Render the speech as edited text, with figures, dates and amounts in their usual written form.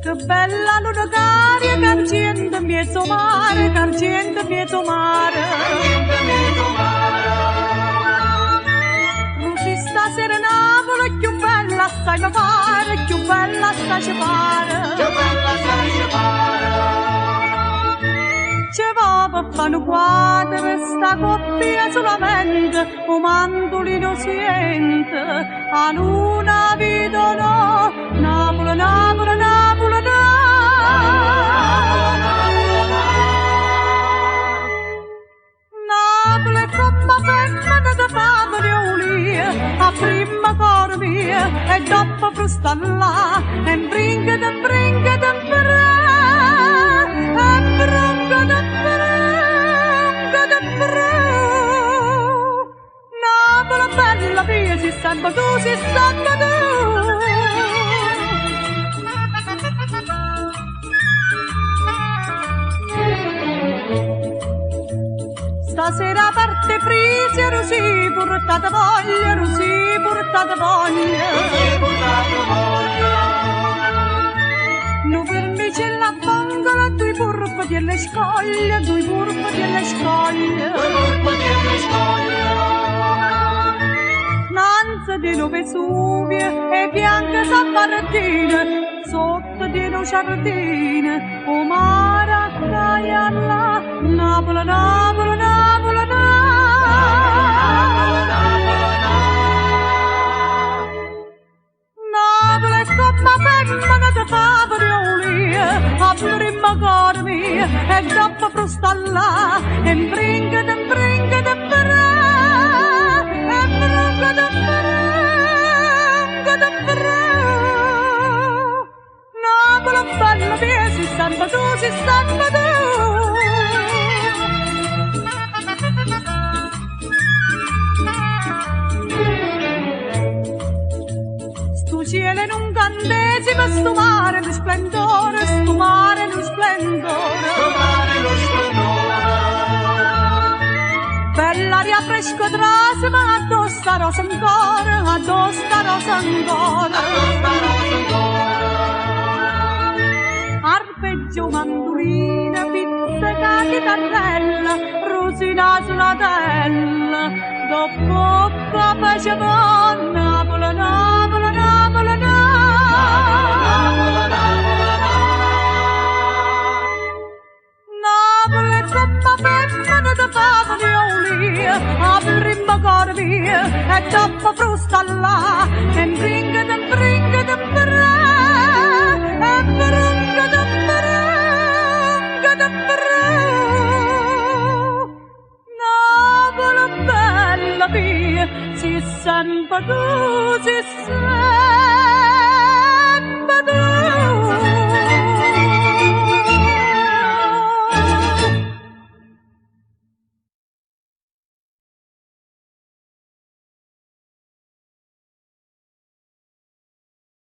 Che bella luna caria, carcente mezzo mare, carcente mezzo mare. Luci stasera Napoli, più bella assai mi pare, più bella assai ci pare. Più bella assai ci pare. Ci va per fare un quadro, sta coppia solamente, un mandolino siente, a luna vedo no, Napoli, Napoli, Napoli, no. Napoli è come femmina da favoli, a prima cor mia, e dopo frustalla, e brinca da brinca da brinca. Napoli bella mia, si samba tu, si samba tu. Stasera parte prisia, Rosì, portate voglia, Rosì, portate voglia. Non fermici la fangola, due burpe delle scoglie, due burpe delle scoglie. Nanza di lo Vesuvio e bianca Sabbardina, sotto di lo giardino, o mare a Caialla, Napoli, Napoli, Napoli, Napoli è come femmina da favoli, a prima cor mia, e dopo frustalla, e brinca da brinca da brinca, e brinca da brinca da brinca. Napoli bella mia, si samba tu, si samba tu. Sto cielo in un cantesimo, sto mare in splendore, sto mare in splendore. Bell'aria fresca trasima, addosso a rosa ancora, addosso a rosa ancora. Arpeggio mandolina, pizzica chitarrella, rosina sulla tella, dopo faceva Napoli, Napoli, Napoli, Napoli è come femmina da favoli, a prima cor mia, e dopo frustalla, e brinca da brinca da brinca, e brinca da brinca da brinca. Napoli bella mia, si samba tu, si samba.